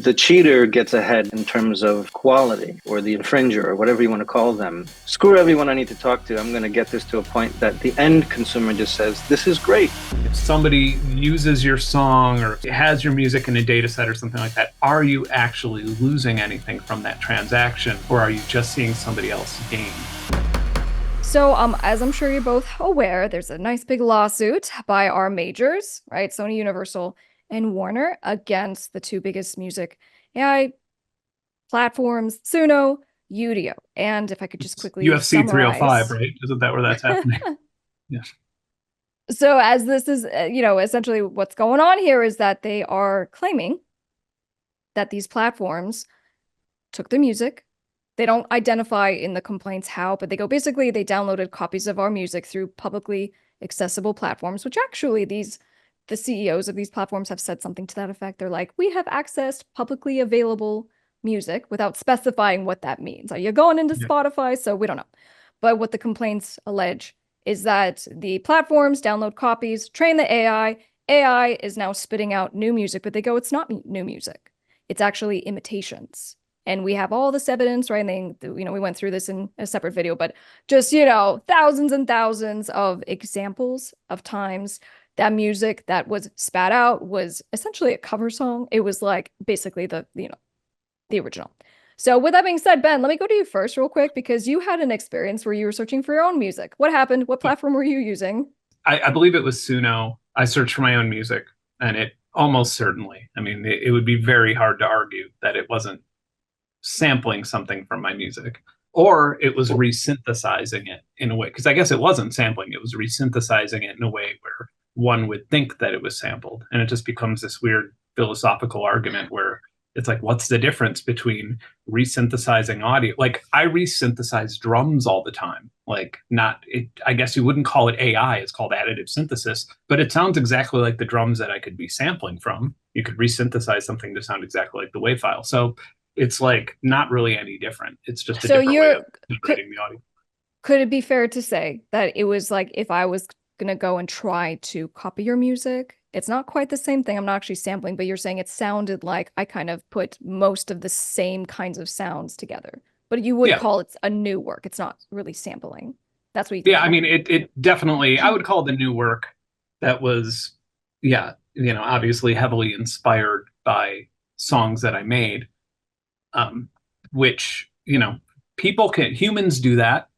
the cheater gets ahead in terms of quality, or the infringer, or whatever you want to call them. Screw everyone I need to talk to. I'm going to get this to a point that the end consumer just says, this is great. If somebody uses your song or has your music in a data set or something like that, are you actually losing anything from that transaction, or are you just seeing somebody else gain? So, as I'm sure you're both aware, there's a nice big lawsuit by our majors, right? Sony, Universal, and Warner against the two biggest music AI platforms, Suno, Udio. And if I could just quickly UFC summarize... 305, right? Isn't that where that's happening? Yeah. So as this is, essentially what's going on here is that they are claiming that these platforms took the music. They don't identify in the complaints how, but they downloaded copies of our music through publicly accessible platforms, which actually the CEOs of these platforms have said something to that effect. They're like, we have accessed publicly available music without specifying what that means. Are you going into Spotify? So we don't know. But what the complaints allege is that the platforms download copies, train the AI. AI is now spitting out new music, but they go, it's not new music. It's actually imitations. And we have all this evidence, right? And we went through this in a separate video, but just, thousands and thousands of examples of times that music that was spat out was essentially a cover song. It was like basically the original. So with that being said, Ben, let me go to you first real quick, because you had an experience where you were searching for your own music. What happened? What platform were you using? I believe it was Suno. I searched for my own music, and it almost certainly, it would be very hard to argue that it wasn't sampling something from my music, or it was resynthesizing it in a way, because I guess it wasn't sampling, it was resynthesizing it in a way where one would think that it was sampled. And it just becomes this weird philosophical argument where it's like, what's the difference between resynthesizing audio? Like, I resynthesize drums all the time. I guess you wouldn't call it AI, it's called additive synthesis, but it sounds exactly like the drums that I could be sampling from. You could resynthesize something to sound exactly like the WAV file. So it's like not really any different. It's just a different way of generating the audio. Could it be fair to say that it was like, if I was going to go and try to copy your music, it's not quite the same thing. I'm not actually sampling, but you're saying it sounded like I kind of put most of the same kinds of sounds together. But you would call it a new work. It's not really sampling. That's what you think. Yeah, it definitely, I would call the new work that was, obviously heavily inspired by songs that I made, which, humans do that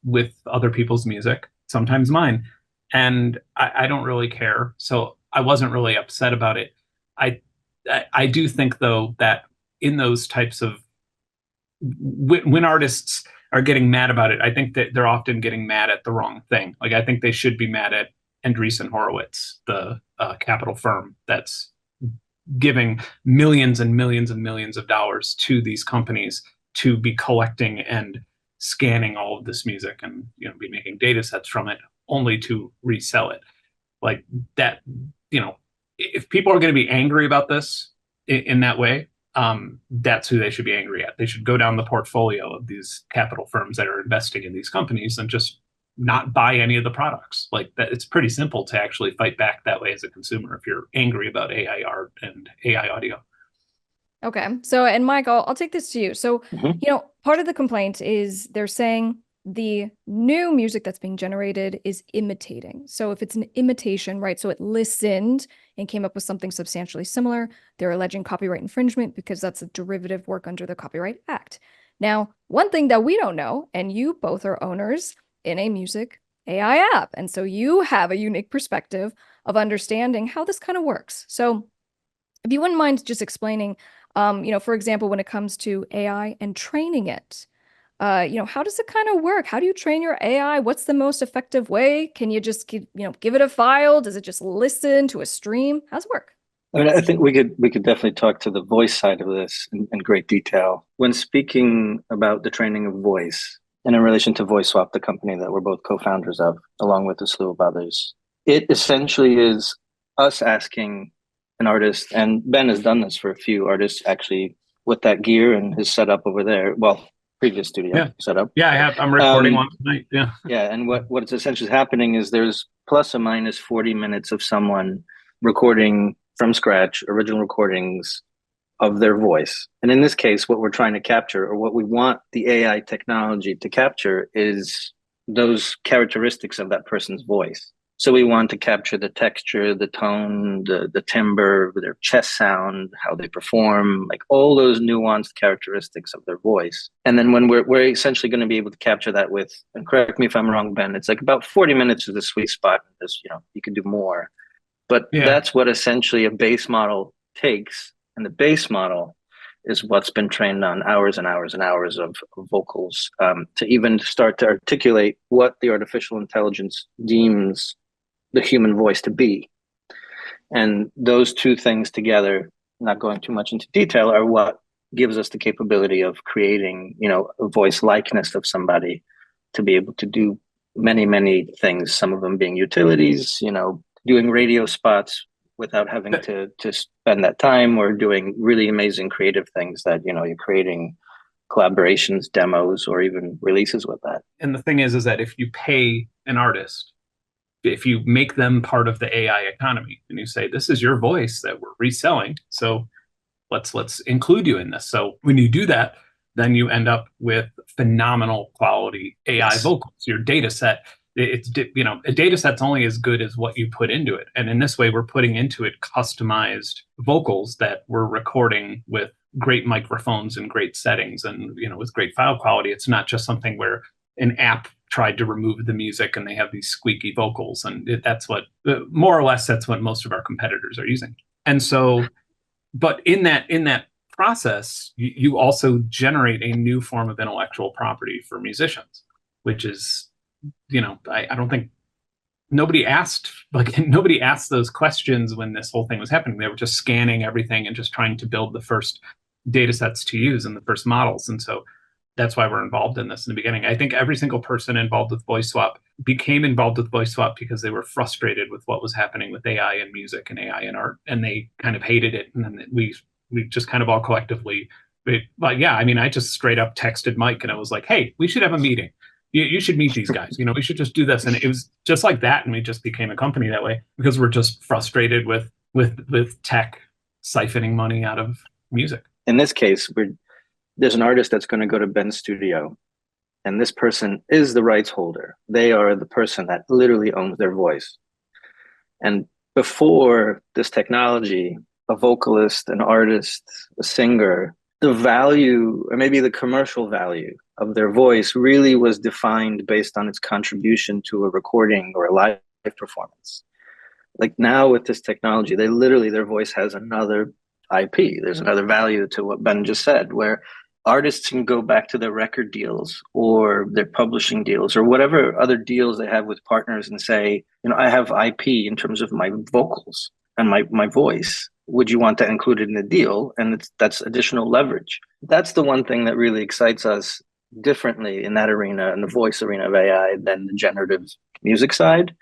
with other people's music, sometimes mine. And I don't really care. So I wasn't really upset about it. I do think, though, that in those types of, when artists are getting mad about it, I think that they're often getting mad at the wrong thing. Like, I think they should be mad at Andreessen Horowitz, the capital firm that's giving millions and millions and millions of dollars to these companies to be collecting and scanning all of this music and be making data sets from it, only to resell it. Like that, if people are going to be angry about this in that way, that's who they should be angry at. They should go down the portfolio of these capital firms that are investing in these companies and just not buy any of the products. Like that, it's pretty simple to actually fight back that way as a consumer if you're angry about AI art and AI audio. Okay. So, and Mike, I'll take this to you. So, part of the complaint is they're saying the new music that's being generated is imitating. So if it's an imitation, right, so it listened and came up with something substantially similar, they're alleging copyright infringement because that's a derivative work under the Copyright Act. Now, one thing that we don't know, and you both are owners in a music AI app, and so you have a unique perspective of understanding how this kind of works. So if you wouldn't mind just explaining, for example, when it comes to AI and training it, how does it kind of work? How do you train your AI? What's the most effective way? Can you just give it a file? Does it just listen to a stream? How's it work? I think we could definitely talk to the voice side of this in great detail. When speaking about the training of voice, and in relation to VoiceSwap, the company that we're both co-founders of, along with a slew of others, it essentially is us asking an artist, and Ben has done this for a few artists actually with that gear and his setup over there. Well, previous studio setup. Yeah, I have. I'm recording one tonight. Yeah. Yeah, and what's essentially happening is there's plus or minus 40 minutes of someone recording from scratch, original recordings of their voice. And in this case, what we're trying to capture, or what we want the AI technology to capture, is those characteristics of that person's voice. So we want to capture the texture, the tone, the timbre, their chest sound, how they perform, like all those nuanced characteristics of their voice. And then when we're essentially going to be able to capture that with, and correct me if I'm wrong, Ben, it's like about 40 minutes is the sweet spot. There's, you can do more. But that's what essentially a base model takes. And the base model is what's been trained on hours and hours and hours of vocals, to even start to articulate what the artificial intelligence deems the human voice to be. And those two things together, not going too much into detail, are what gives us the capability of creating, a voice likeness of somebody to be able to do many, many things, some of them being utilities, doing radio spots without having to spend that time, or doing really amazing creative things that, you're creating collaborations, demos, or even releases with that. And the thing is that if you pay an artist, if you make them part of the AI economy and you say, this is your voice that we're reselling, so let's include you in this. So when you do that, then you end up with phenomenal quality AI vocals. Your data set, a data set's only as good as what you put into it. And in this way, we're putting into it customized vocals that we're recording with great microphones and great settings and, with great file quality. It's not just something where an app tried to remove the music and they have these squeaky vocals. And that's what, more or less, that's what most of our competitors are using. And so, but in that process, you also generate a new form of intellectual property for musicians, which is, I don't think nobody asked those questions when this whole thing was happening. They were just scanning everything and just trying to build the first data sets to use and the first models. And so that's why we're involved in this in the beginning. I think every single person involved with Voice Swap became involved with Voice Swap because they were frustrated with what was happening with AI and music and AI and art, and they kind of hated it. And then we just kind of all collectively, I just straight up texted Mike and I was like, hey, we should have a meeting. You should meet these guys. We should just do this. And it was just like that. And we just became a company that way because we're just frustrated with tech siphoning money out of music. In this case, there's an artist that's going to go to Benn's studio, and this person is the rights holder. They are the person that literally owns their voice. And before this technology, a vocalist, an artist, a singer, the value, or maybe the commercial value of their voice really was defined based on its contribution to a recording or a live performance. Like now with this technology, their voice has another IP. There's another value to what Ben just said, where artists can go back to their record deals or their publishing deals or whatever other deals they have with partners and say, I have IP in terms of my vocals and my voice. Would you want to include it in the deal? And that's additional leverage. That's the one thing that really excites us differently in that arena, in the voice arena of AI, than the generative music side.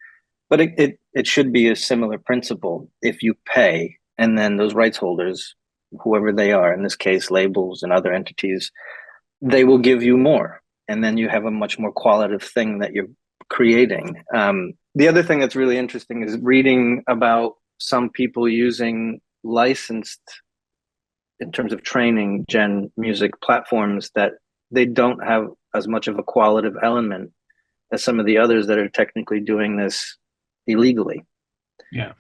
But it should be a similar principle. If you pay, and then those rights holders, whoever they are, in this case, labels and other entities, they will give you more. And then you have a much more qualitative thing that you're creating. The other thing that's really interesting is reading about some people using licensed, in terms of training, gen music platforms that they don't have as much of a qualitative element as some of the others that are technically doing this illegally. Yeah.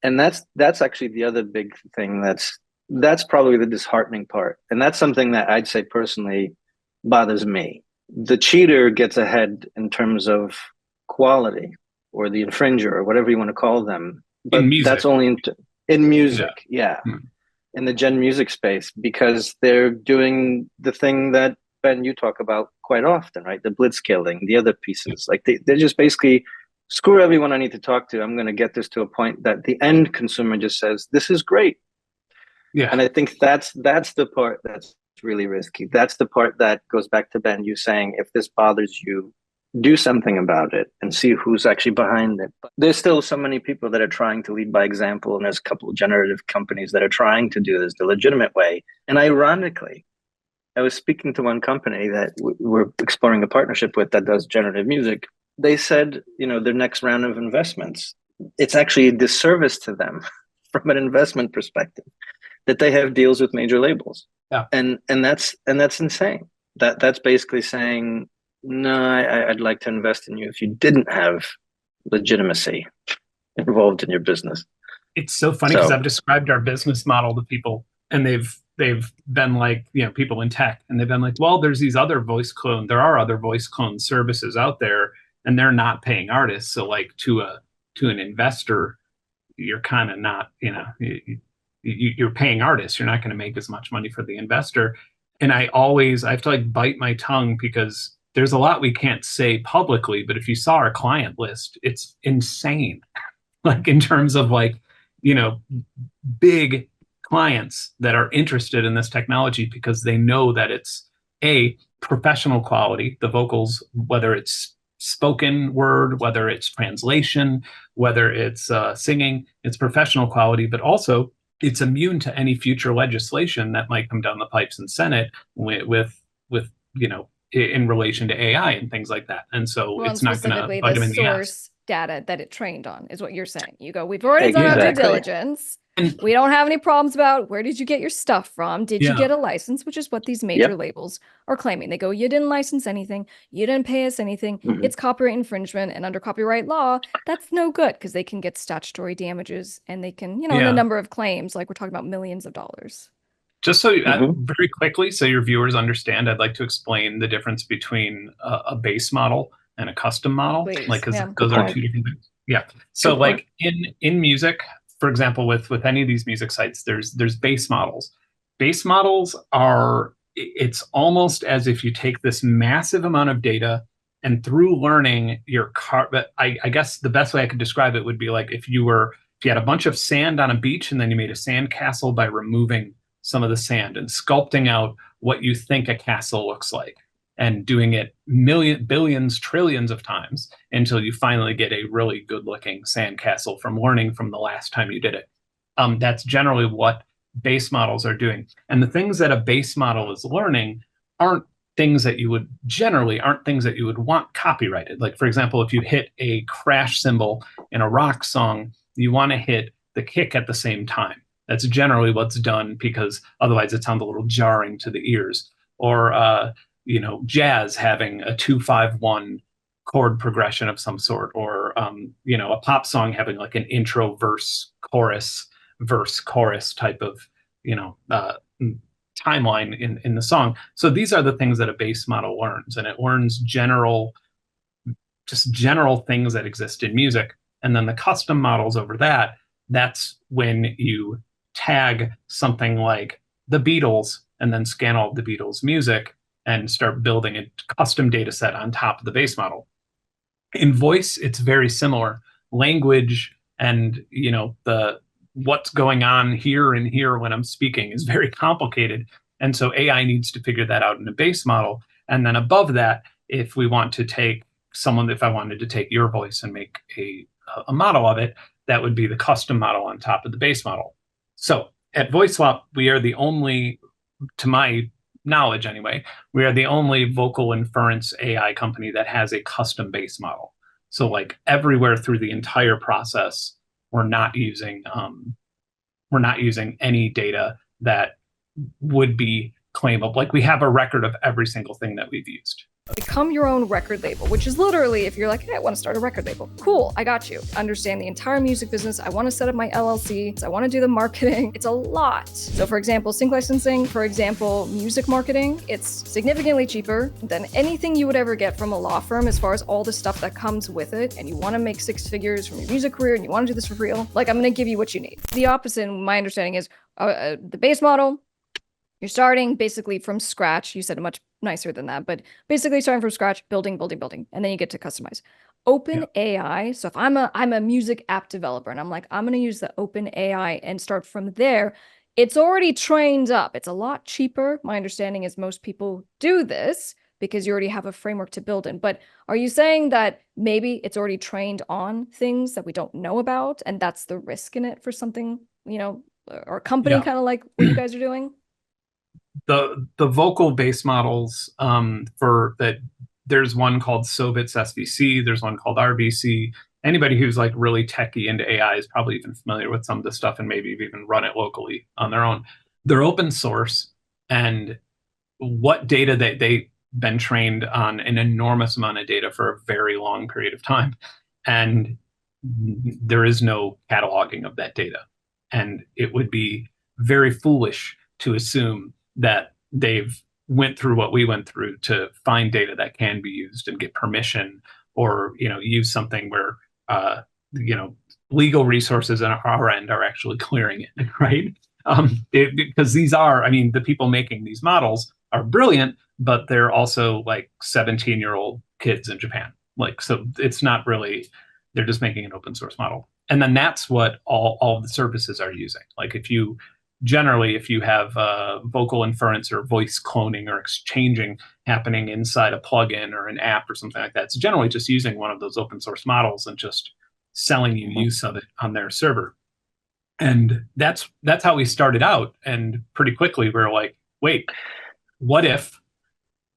And that's actually the other big thing that's probably the disheartening part. And that's something that I'd say personally bothers me. The cheater gets ahead in terms of quality, or the infringer, or whatever you want to call them. But that's only in music. Yeah. In the gen music space, because they're doing the thing that, Ben, you talk about quite often, right? The blitzscaling, the other pieces. Like they're just basically, screw everyone I need to talk to. I'm going to get this to a point that the end consumer just says, this is great. Yeah. And I think that's the part that's really risky. That's the part that goes back to Ben, you saying, if this bothers you, do something about it and see who's actually behind it. But there's still so many people that are trying to lead by example. And there's a couple of generative companies that are trying to do this the legitimate way. And ironically, I was speaking to one company that we're exploring a partnership with that does generative music. They said, their next round of investments, it's actually a disservice to them from an investment perspective, that they have deals with major labels. Yeah. And that's insane. That's basically saying, no, I'd like to invest in you if you didn't have legitimacy involved in your business. It's so funny because I've described our business model to people, and they've been like, people in tech, and they've been like, well, there are other voice clone services out there, and they're not paying artists. So like to an investor, you're kind of not, you're paying artists. You're not going to make as much money for the investor. And I have to like bite my tongue because there's a lot we can't say publicly, but if you saw our client list, it's insane. Like in terms of like, big clients that are interested in this technology because they know that it's professional quality, the vocals, whether it's spoken word, whether it's translation, whether it's singing, it's professional quality, but also it's immune to any future legislation that might come down the pipes in Senate with in relation to AI and things like that. And so it's not going to bite them in the ass. Data that it trained on is what you're saying. You go, we've already done our due diligence. And we don't have any problems about where did you get your stuff from? Did you get a license? Which is what these major labels are claiming. They go, you didn't license anything. You didn't pay us anything. It's copyright infringement. And under copyright law, that's no good because they can get statutory damages and they can, in a number of claims, like we're talking about millions of dollars. Just so very quickly, so your viewers understand, I'd like to explain the difference between a base model and a custom model. Please. Like, because those are two different things. Yeah. So like in music, for example, with any of these music sites, there's base models. Base models it's almost as if you take this massive amount of data and through learning but I guess the best way I could describe it would be like if you had a bunch of sand on a beach and then you made a sand castle by removing some of the sand and sculpting out what you think a castle looks like and doing it billions, trillions of times until you finally get a really good looking sand castle from learning from the last time you did it. That's generally what base models are doing. And the things that a base model is learning aren't things that you would want copyrighted. Like, for example, if you hit a crash cymbal in a rock song, you want to hit the kick at the same time. That's generally what's done because otherwise it sounds a little jarring to the ears. Or jazz having a 2-5-1 chord progression of some sort, or a pop song having like an intro verse chorus type of timeline in the song. So these are the things that a base model learns, and it learns general things that exist in music. And then the custom models over that's when you tag something like the Beatles and then scan all of the Beatles music and start building a custom data set on top of the base model. In voice, it's very similar. Language and what's going on here and here when I'm speaking is very complicated. And so AI needs to figure that out in a base model. And then above that, if I wanted to take your voice and make a model of it, that would be the custom model on top of the base model. So at VoiceSwap, we are the only, to my knowledge anyway, we are the only vocal inference AI company that has a custom base model. So like everywhere through the entire process, we're not using any data that would be claimable. Like we have a record of every single thing that we've used. Become your own record label, which is literally if you're like, hey, I want to start a record label. Cool, I got you. Understand the entire music business. I want to set up my LLC. I want to do the marketing. It's a lot. So for example, sync licensing, for example, music marketing, it's significantly cheaper than anything you would ever get from a law firm as far as all the stuff that comes with it. And you want to make 6 figures from your music career and you want to do this for real. Like I'm going to give you what you need. The opposite, my understanding is the base model, you're starting basically from scratch. You said it much nicer than that, but basically starting from scratch, building, and then you get to customize. Open AI. So if I'm a music app developer and I'm like, I'm going to use the Open AI and start from there, it's already trained up. It's a lot cheaper. My understanding is most people do this because you already have a framework to build in. But are you saying that maybe it's already trained on things that we don't know about? And that's the risk in it for something, or a company kind of like what you guys are doing? The vocal base models for that, there's one called Sobit's SVC, there's one called RVC, anybody who's like really techie into AI is probably even familiar with some of this stuff and maybe even run it locally on their own. They're open source, and what data that they've been trained on an enormous amount of data for a very long period of time. And there is no cataloging of that data. And it would be very foolish to assume that they've went through what we went through to find data that can be used and get permission, or use something where legal resources on our end are actually clearing it, right? Because these are, the people making these models are brilliant, but they're also like 17-year-old kids in Japan. So it's not really, they're just making an open source model. And then that's what all the services are using. Like if you have vocal inference or voice cloning or exchanging happening inside a plugin or an app or something like that, it's generally just using one of those open source models and just selling you use of it on their server. And that's how we started out. And pretty quickly we were like, wait, what if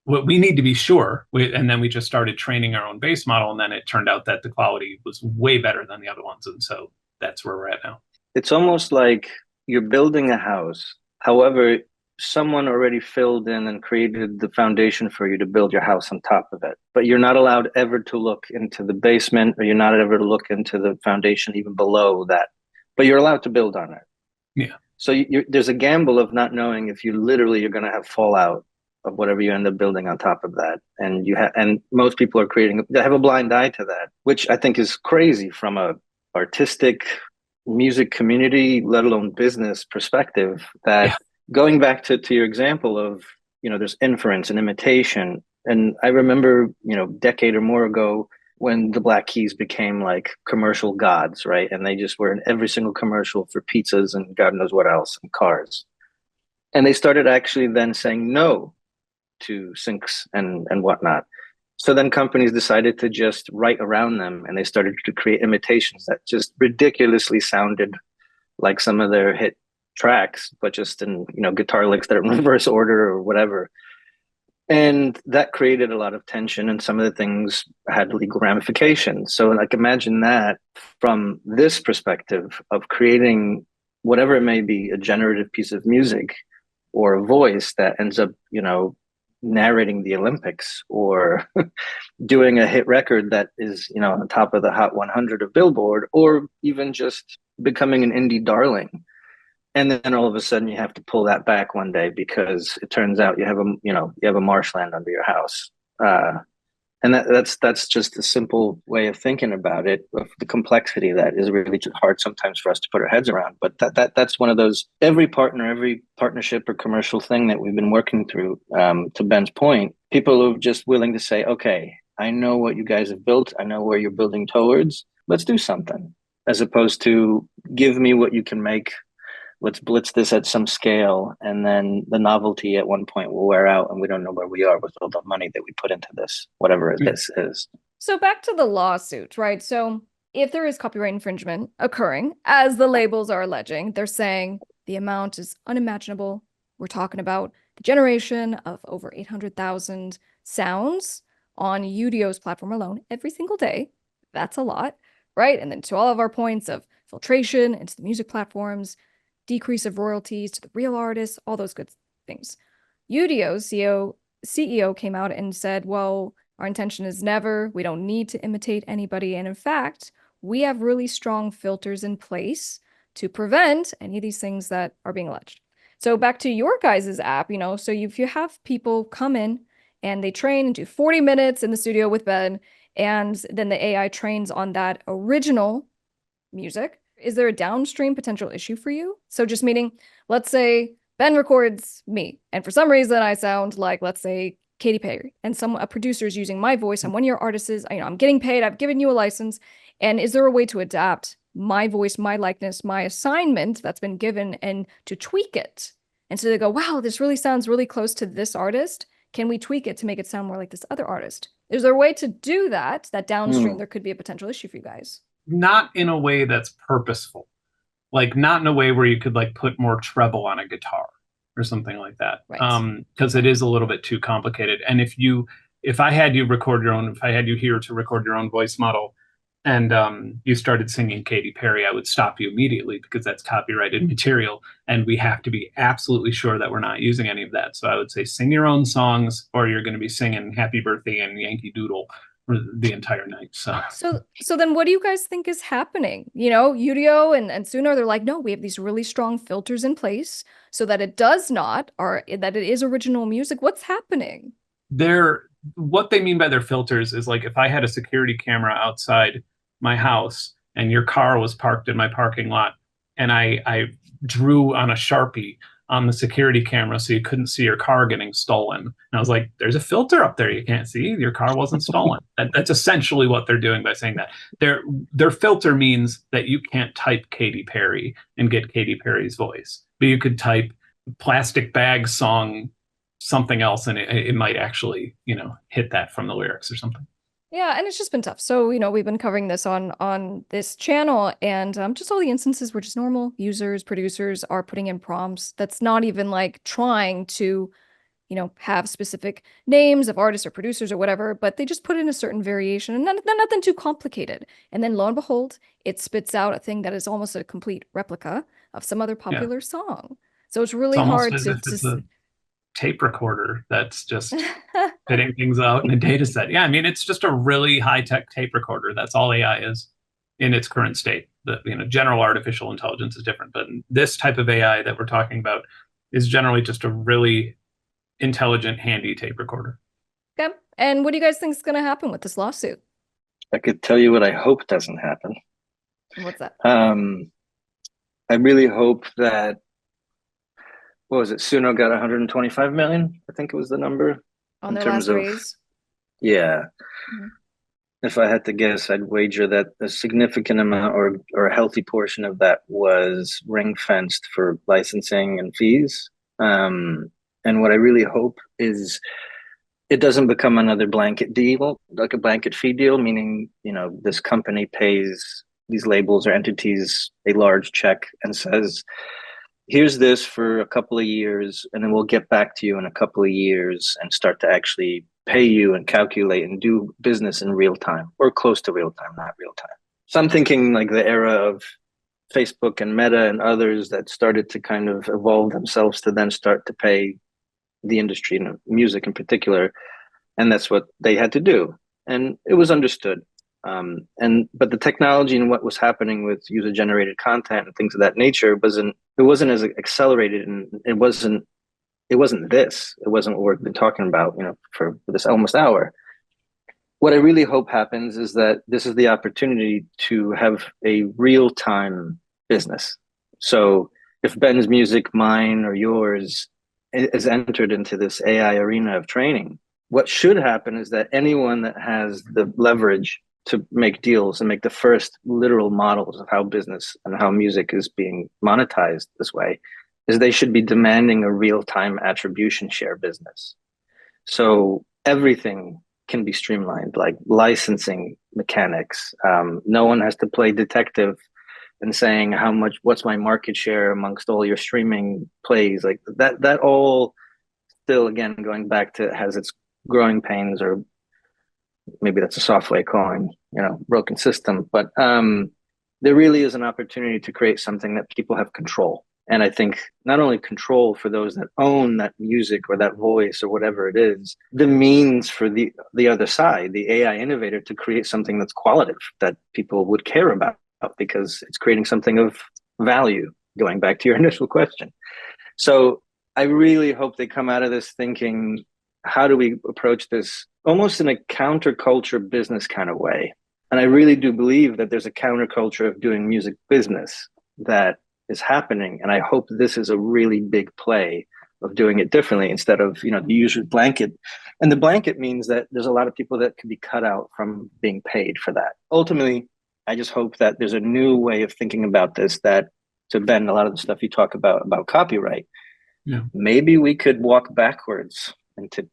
we need to be sure? And then we just started training our own base model. And then it turned out that the quality was way better than the other ones. And so that's where we're at now. It's almost like you're building a house. However, someone already filled in and created the foundation for you to build your house on top of it. But you're not allowed ever to look into the basement, or you're not ever to look into the foundation even below that. But you're allowed to build on it. Yeah. So there's a gamble of not knowing if you're going to have fallout of whatever you end up building on top of that. And and most people are they have a blind eye to that, which I think is crazy from a artistic music community, let alone business perspective. That going back to your example of, there's inference and imitation. And I remember, decade or more ago, when the Black Keys became like commercial gods, right? And they just were in every single commercial for pizzas and God knows what else, and cars. And they started actually then saying no to syncs and whatnot. So then companies decided to just write around them, and they started to create imitations that just ridiculously sounded like some of their hit tracks, but just in, guitar licks that are in reverse order or whatever. And that created a lot of tension, and some of the things had legal ramifications. So like, imagine that from this perspective of creating whatever it may be, a generative piece of music or a voice that ends up, narrating the Olympics, or doing a hit record that is, on top of the Hot 100 of Billboard, or even just becoming an indie darling. And then all of a sudden you have to pull that back one day because it turns out you have a marshland under your house. And that's just a simple way of thinking about it, of the complexity that is really hard sometimes for us to put our heads around. But that's one of those, every partnership or commercial thing that we've been working through, to Benn's point, people are just willing to say, okay, I know what you guys have built. I know where you're building towards. Let's do something, as opposed to give me what you can make. Let's blitz this at some scale, and then the novelty at one point will wear out, and we don't know where we are with all the money that we put into this, whatever this is. So back to the lawsuit, right? So if there is copyright infringement occurring, as the labels are alleging, they're saying the amount is unimaginable. We're talking about the generation of over 800,000 sounds on Udio's platform alone every single day. That's a lot, right? And then to all of our points of filtration into the music platforms, decrease of royalties to the real artists, all those good things. Udio's CEO came out and said, well, our intention is never, we don't need to imitate anybody. And in fact, we have really strong filters in place to prevent any of these things that are being alleged. So back to your guys' app, so if you have people come in and they train and do 40 minutes in the studio with Ben, and then the AI trains on that original music, is there a downstream potential issue for you? So just meaning, let's say Ben records me, and for some reason I sound like, let's say, Katy Perry, and a producer is using my voice. I'm one of your artists. I'm getting paid. I've given you a license. And is there a way to adapt my voice, my likeness, my assignment that's been given, and to tweak it? And so they go, wow, this really sounds really close to this artist. Can we tweak it to make it sound more like this other artist? Is there a way to do that downstream there could be a potential issue for you guys? Not in a way that's purposeful. Like, not in a way where you could like put more treble on a guitar or something like that. Right. Because it is a little bit too complicated. And if I had you here to record your own voice model, and you started singing Katy Perry, I would stop you immediately because that's copyrighted material, and we have to be absolutely sure that we're not using any of that. So I would say sing your own songs, or you're going to be singing Happy Birthday and Yankee Doodle for the entire night. So then what do you guys think is happening? You know, Udio and Suno, they're like, no, we have these really strong filters in place so that it does not, or that it is original music. What's happening? What they mean by their filters is like if I had a security camera outside my house and your car was parked in my parking lot, and I drew on a Sharpie on the security camera so you couldn't see your car getting stolen. And I was like, there's a filter up there you can't see. Your car wasn't stolen. That's essentially what they're doing by saying that. Their filter means that you can't type Katy Perry and get Katy Perry's voice, but you could type Plastic Bag song something else, and it might actually, hit that from the lyrics or something. Yeah, and it's just been tough. So, we've been covering this on this channel, and just all the instances where just normal users, producers are putting in prompts that's not even like trying to, have specific names of artists or producers or whatever, but they just put in a certain variation and nothing too complicated. And then lo and behold, it spits out a thing that is almost a complete replica of some other popular song. So it's really hard to tape recorder that's just spitting things out in a data set. Yeah, I mean, it's just a really high-tech tape recorder. That's all AI is in its current state. The general artificial intelligence is different, but this type of AI that we're talking about is generally just a really intelligent, handy tape recorder. Okay. And what do you guys think is going to happen with this lawsuit? I could tell you what I hope doesn't happen. What's that? I really hope that, what was it? Suno got 125 million. I think it was the number on their last raise. Yeah. Mm-hmm. If I had to guess, I'd wager that a significant amount or a healthy portion of that was ring fenced for licensing and fees. And what I really hope is it doesn't become another blanket deal, like a blanket fee deal, meaning, this company pays these labels or entities a large check and says, here's this for a couple of years, and then we'll get back to you in a couple of years and start to actually pay you and calculate and do business in real time or close to real time, not real time. So I'm thinking like the era of Facebook and Meta and others that started to kind of evolve themselves to then start to pay the industry, music in particular. And that's what they had to do. And it was understood. But the technology and what was happening with user generated content and things of that nature wasn't as accelerated, and it wasn't what we've been talking about, for this almost hour. What I really hope happens is that this is the opportunity to have a real-time business. So if Benn's music, mine or yours, is entered into this AI arena of training, what should happen is that anyone that has the leverage to make deals and make the first literal models of how business and how music is being monetized this way is they should be demanding a real-time attribution share business. So everything can be streamlined, like licensing mechanics. No one has to play detective and saying what's my market share amongst all your streaming plays, like that all still, again, going back to has its growing pains, or maybe that's a soft way of calling, broken system. But there really is an opportunity to create something that people have control. And I think not only control for those that own that music or that voice or whatever it is, the means for the other side, the AI innovator, to create something that's qualitative, that people would care about because it's creating something of value, going back to your initial question. So I really hope they come out of this thinking, how do we approach this almost in a counterculture business kind of way? And I really do believe that there's a counterculture of doing music business that is happening. And I hope this is a really big play of doing it differently instead of, the usual blanket. And the blanket means that there's a lot of people that can be cut out from being paid for that. Ultimately, I just hope that there's a new way of thinking about this, that to Benn, a lot of the stuff you talk about copyright, maybe we could walk backwards into,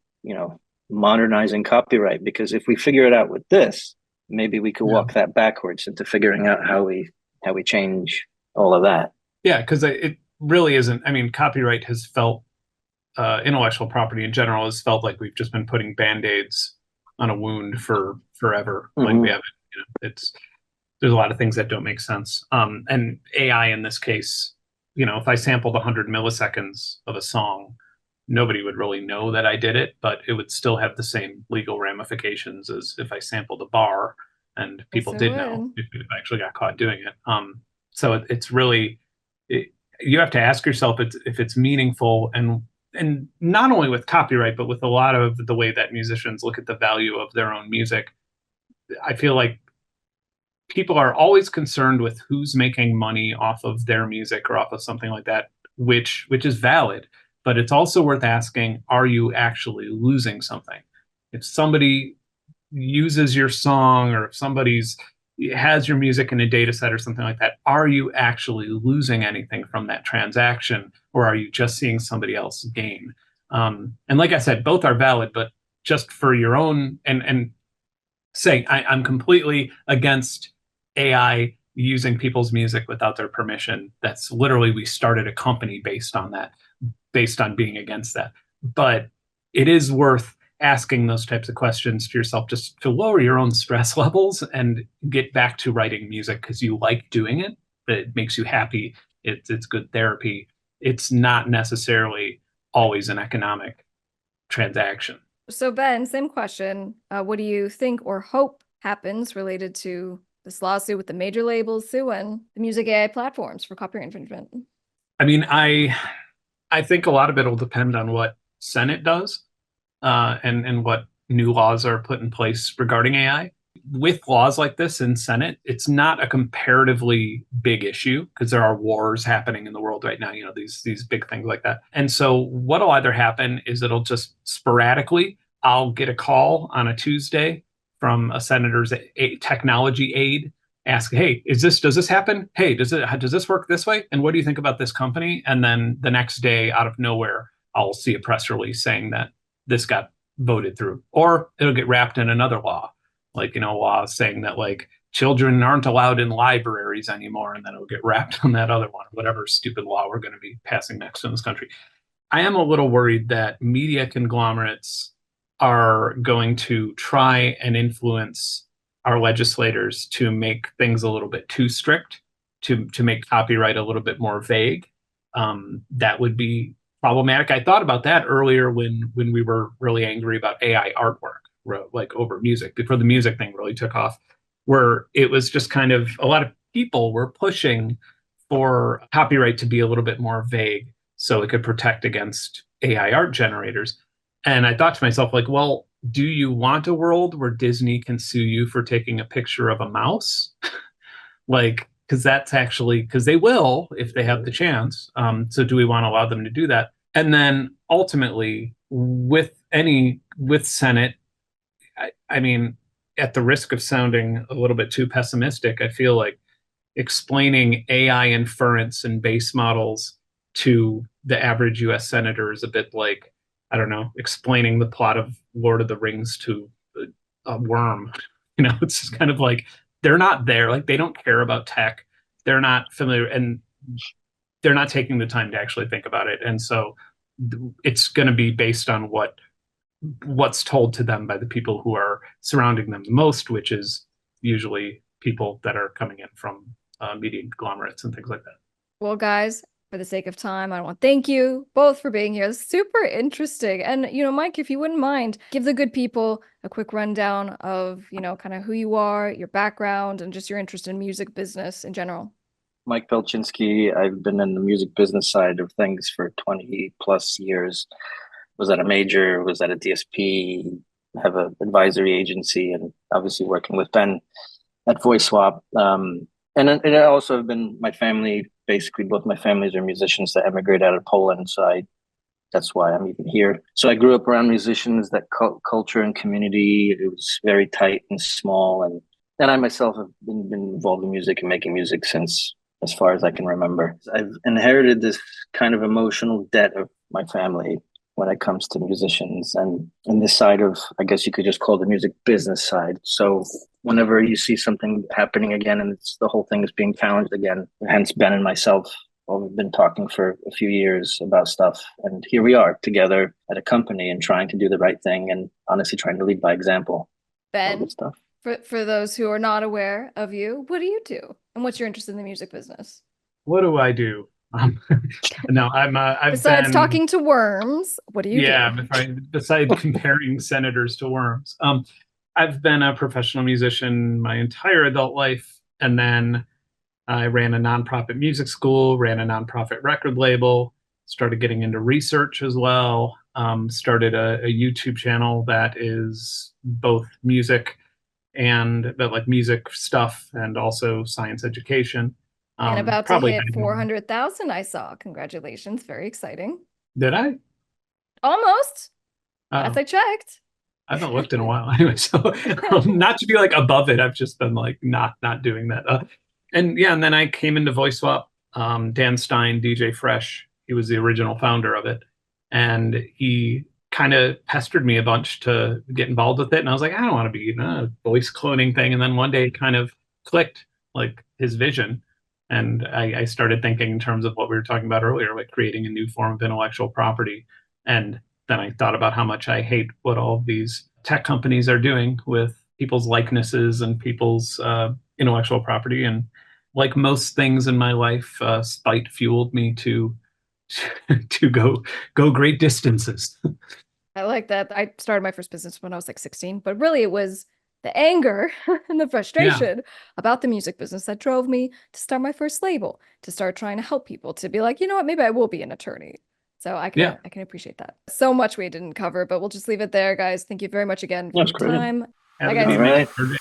modernizing copyright, because if we figure it out with this, maybe we could walk that backwards into figuring out how we change all of that. Yeah, because it really isn't. I mean, copyright has felt, intellectual property in general has felt like we've just been putting Band-Aids on a wound for forever. Mm-hmm. Like we haven't, there's a lot of things that don't make sense. And AI in this case, if I sampled 100 milliseconds of a song, nobody would really know that I did it, but it would still have the same legal ramifications as if I sampled a bar, and people did know if I actually got caught doing it. So it's really, you have to ask yourself if it's meaningful, and not only with copyright, but with a lot of the way that musicians look at the value of their own music. I feel like people are always concerned with who's making money off of their music or off of something like that, which is valid. But it's also worth asking, are you actually losing something? If somebody uses your song, or if somebody's has your music in a data set or something like that, are you actually losing anything from that transaction, or are you just seeing somebody else gain? And like I said, both are valid, but just for your own, and say I'm completely against AI using people's music without their permission. That's literally, we started a company based on that, based on being against that. But it is worth asking those types of questions to yourself, just to lower your own stress levels and get back to writing music because you like doing it. It makes you happy. It's good therapy. It's not necessarily always an economic transaction. So Ben, same question. What do you think or hope happens related to this lawsuit with the major labels suing the music AI platforms for copyright infringement? I mean, I think a lot of it will depend on what Senate does, and what new laws are put in place regarding AI. With laws like this in Senate, it's not a comparatively big issue because there are wars happening in the world right now, these big things like that. And so what'll either happen is it'll just sporadically, I'll get a call on a Tuesday from a senator's technology aide, ask, hey, does this happen? Hey, does this work this way? And what do you think about this company? And then the next day, out of nowhere, I'll see a press release saying that this got voted through, or it'll get wrapped in another law, like, law saying that like children aren't allowed in libraries anymore, and then it'll get wrapped on that other one, whatever stupid law we're going to be passing next in this country. I am a little worried that media conglomerates are going to try and influence our legislators to make things a little bit too strict, to make copyright a little bit more vague. That would be problematic. I thought about that earlier when we were really angry about AI artwork, like over music, before the music thing really took off, where it was just kind of, a lot of people were pushing for copyright to be a little bit more vague so it could protect against AI art generators. And I thought to myself, like, well, do you want a world where Disney can sue you for taking a picture of a mouse? Like, because they will if they have the chance. So do we want to allow them to do that? And then ultimately, with Senate, I mean, at the risk of sounding a little bit too pessimistic, I feel like explaining AI inference and base models to the average US senator is a bit like, I don't know, explaining the plot of Lord of the Rings to a worm. It's just kind of like, they're not there. Like, they don't care about tech. They're not familiar, and they're not taking the time to actually think about it. And so it's going to be based on what's told to them by the people who are surrounding them the most, which is usually people that are coming in from media conglomerates and things like that. Well, guys, for the sake of time, I want to thank you both for being here. It's super interesting. And, Mike, if you wouldn't mind, give the good people a quick rundown of, kind of who you are, your background, and just your interest in music business in general. Mike Pelczynski. I've been in the music business side of things for 20 plus years. Was at a major, was at a DSP, have an advisory agency, and obviously working with Benn at Voice Swap. And it also have been my family. Basically, both my families are musicians that emigrated out of Poland, so that's why I'm even here. So I grew up around musicians, that culture and community. It was very tight and small, and I myself have been involved in music and making music since as far as I can remember. I've inherited this kind of emotional debt of my family when it comes to musicians and this side of, I guess you could just call the music business side. So whenever you see something happening again and the whole thing is being challenged again, hence Ben and myself, we've been talking for a few years about stuff. And here we are together at a company and trying to do the right thing and honestly trying to lead by example. Ben, For those who are not aware of you, what do you do? And what's your interest in the music business? What do I do? No, I've Besides been, talking to worms, what do you yeah, do? besides comparing senators to worms. I've been a professional musician my entire adult life, and then I ran a nonprofit music school, ran a nonprofit record label, started getting into research as well, started a YouTube channel that is both music and that like music stuff and also science education. And about to Probably hit had more. 400,000, I saw. Congratulations. Very exciting. Did I? Almost. Last Oh, I checked. I haven't looked in a while anyway. So not to be like above it, I've just been like not doing that. And yeah, and then I came into Voice Swap. Dan Stein, DJ Fresh, he was the original founder of it, and he kind of pestered me a bunch to get involved with it. And I was like, I don't want to be a voice cloning thing. And then one day it kind of clicked, like his vision. And I started thinking in terms of what we were talking about earlier, like creating a new form of intellectual property. And then I thought about how much I hate what all of these tech companies are doing with people's likenesses and people's intellectual property. And like most things in my life, spite fueled me to to go great distances. I like that. I started my first business when I was like 16, but really it was the anger and the frustration about the music business that drove me to start my first label, to start trying to help people, to be like, you know what, maybe I will be an attorney. So I can appreciate that. So much we didn't cover, but we'll just leave it there, guys. Thank you very much again for That's your great. time. Yeah, Bye, guys. All right.